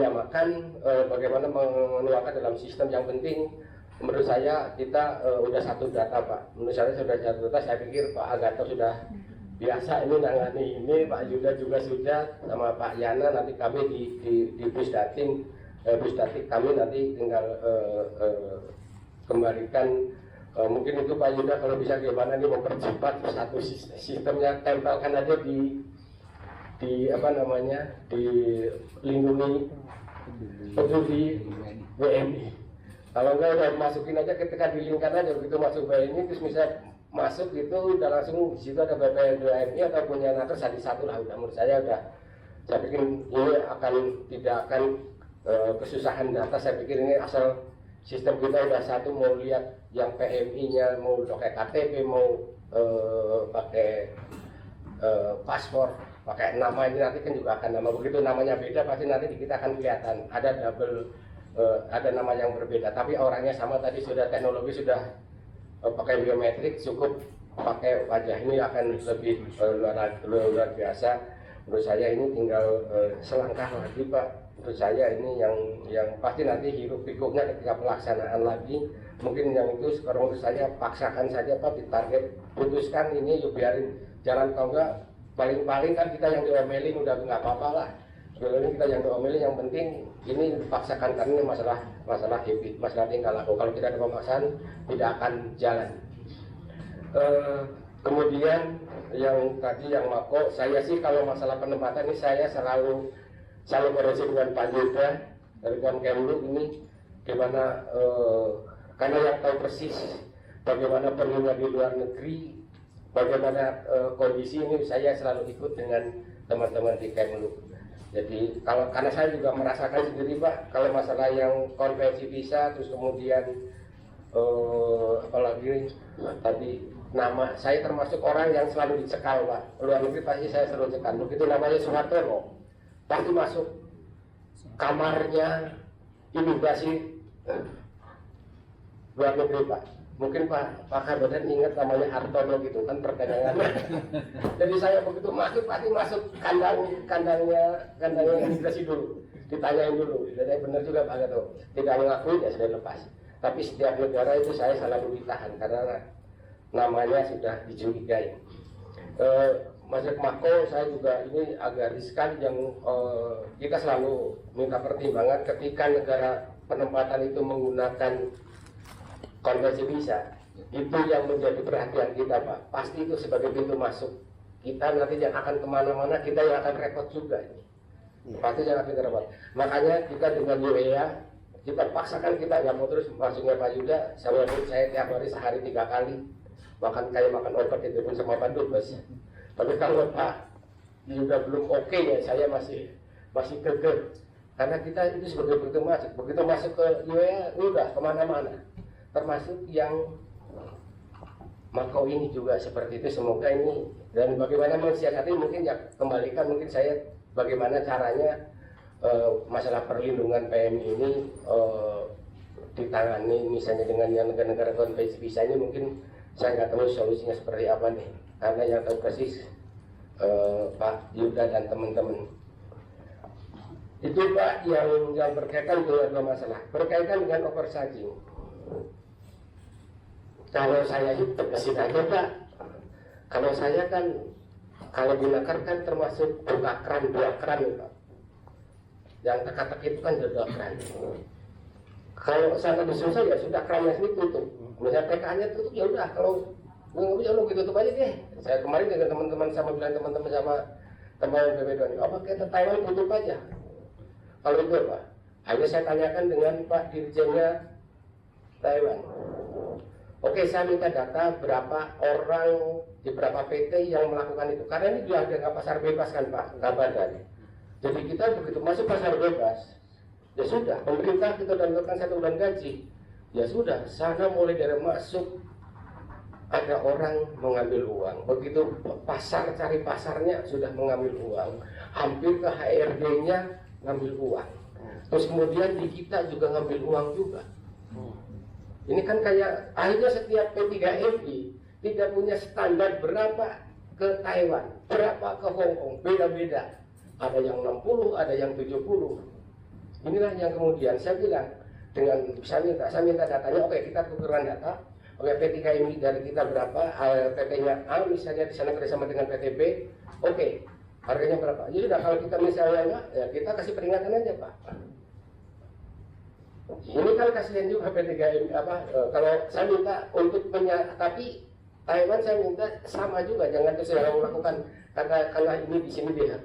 menyamakan bagaimana menuangkan dalam sistem. Yang penting menurut saya kita udah satu data Pak. Menurut saya sudah satu data. Saya pikir Pak Agato sudah biasa ini nangani ini, Pak Yuda juga sudah, sama Pak Yana. Nanti kami di Pusdatin kami nanti tinggal kembalikan. Mungkin itu Pak Yuda kalau bisa gimana nih mempercepat satu sistemnya, tempelkan aja di apa namanya, di lindungi peduli WNI. Kalau enggak udah masukin aja, ketika dilingkan aja begitu masuk WNI, terus misalnya masuk gitu udah langsung di situ ada BPN WNI atau punya nakes satu lah. Udah menurut saya udah, saya pikir ini tidak akan kesusahan data. Saya pikir ini asal sistem kita udah satu, mau lihat yang PMI-nya mau pakai KTP, mau pakai paspor, pakai nama, ini nanti kan juga akan nama, begitu namanya beda pasti nanti di kita akan kelihatan ada double, ada nama yang berbeda, tapi orangnya sama. Tadi sudah teknologi sudah pakai biometrik, cukup pakai wajah, ini akan lebih luar biasa. Menurut saya ini tinggal selangkah lagi Pak. Menurut saya ini yang pasti nanti hiruk pikuknya ketika pelaksanaan lagi. Mungkin yang itu sekarang menurut saya paksakan saja Pak, ditarget, putuskan ini, yuk biarin jalan. Atau enggak paling-paling kan kita yang diomelin udah nggak apa-apa lah. Sebenarnya kita yang diomelin, yang penting ini dipaksakan karena ini masalah habit, masalah tingkah laku. Kalau tidak ada pemaksaan tidak akan jalan. Kemudian yang tadi yang Mako, saya sih kalau masalah penempatan ini saya selalu koreksi dengan Pak Yuda dari Kemlu ini gimana, karena yang tahu persis bagaimana perlunya di luar negeri, bagaimana kondisi ini, saya selalu ikut dengan teman-teman di Kemlu. Jadi karena saya juga merasakan sendiri Pak, kalau masalah yang konvensi visa, terus kemudian apalagi tadi nama, saya termasuk orang yang selalu dicekal Pak. Luar negeri pasti saya selalu cekal. Begitu namanya Soeharto pasti masuk kamarnya imigrasi luar negeri Pak. Mungkin Pak Kabadan ingat namanya Hartono gitu kan, perdagangan. Jadi saya begitu masuk pasti masuk kandangnya imigrasi dulu, ditanyain dulu. Jadi benar juga Pak Gatot, tidak mengakui ya sudah lepas. Tapi setiap negara itu saya selalu ditahan karena namanya sudah dicurigai. Mas Mako, saya juga ini agak riskan yang kita selalu minta pertimbangan ketika negara penempatan itu menggunakan konvensi visa, itu yang menjadi perhatian kita Pak. Pasti itu sebagai pintu masuk kita, nanti yang akan kemana-mana kita yang akan repot juga ini. Pasti yang akan repot. Makanya kita dengan UEA kita paksakan, kita nggak mau terus masuknya Pak Yuda. Saya tiap hari sehari 3 kali makan kayak makan obat itu pun sama Pak Dubes. Tapi kalau Pak Yuda belum oke ya, saya masih kekeh. Karena kita itu sebagai begitu masuk ke UEA udah kemana-mana. Termasuk yang Mako ini juga seperti itu. Semoga ini, dan bagaimana mensiasati, mungkin ya kembalikan mungkin saya bagaimana caranya masalah perlindungan PMI ini ditangani misalnya dengan yang negara-negara konvensi visa ini. Mungkin saya nggak tahu solusinya seperti apa nih, karena yang tahu persis Pak Yuda dan teman-teman. Itu Pak yang berkaitan dengan dua masalah, berkaitan dengan overcharging. Kalau saya itu tegasin aja Pak, kalau saya kan kalau gunakan kan termasuk buka keran, 2 keran Pak. Yang teka-teki itu kan 2 keran. Kalau sangat disusah ya sudah kerannya sendiri tutup. Misalnya TK-nya tutup ya udah, kalau ya lo gitu tutup aja deh. Saya kemarin dengan teman-teman sama teman BB2, apa kita Taiwan tutup aja. Kalau itu Pak, hanya saya tanyakan dengan Pak Dirjennya Taiwan. Oke, saya minta data berapa orang di berapa PT yang melakukan itu. Karena ini juga ada pasar bebas kan Pak, kabarnya. Jadi kita begitu masuk pasar bebas, ya sudah, pemerintah kita tentukan 1 bulan gaji. Ya sudah, sana mulai dari masuk ada orang mengambil uang. Begitu pasar cari pasarnya sudah mengambil uang. Hampir ke HRD-nya ngambil uang. Terus kemudian di kita juga ngambil uang juga. Ini kan kayak akhirnya setiap P3MI tidak punya standar berapa ke Taiwan, berapa ke Hong Kong, beda-beda. Ada yang 60, ada yang 70. Inilah yang kemudian saya bilang, dengan saya minta datanya, oke kita tukeran data, oke P3MI dari kita berapa, PT-nya A misalnya di sana kerjasama dengan PT B, oke harganya berapa? Ya sudah, kalau kita misalnya enggak, ya kita kasih peringatan aja Pak. Ini kan kasihan juga P3MI kalau saya minta untuk tapi Taiwan saya minta sama juga, jangan terus melakukan katakanlah ini di sini dia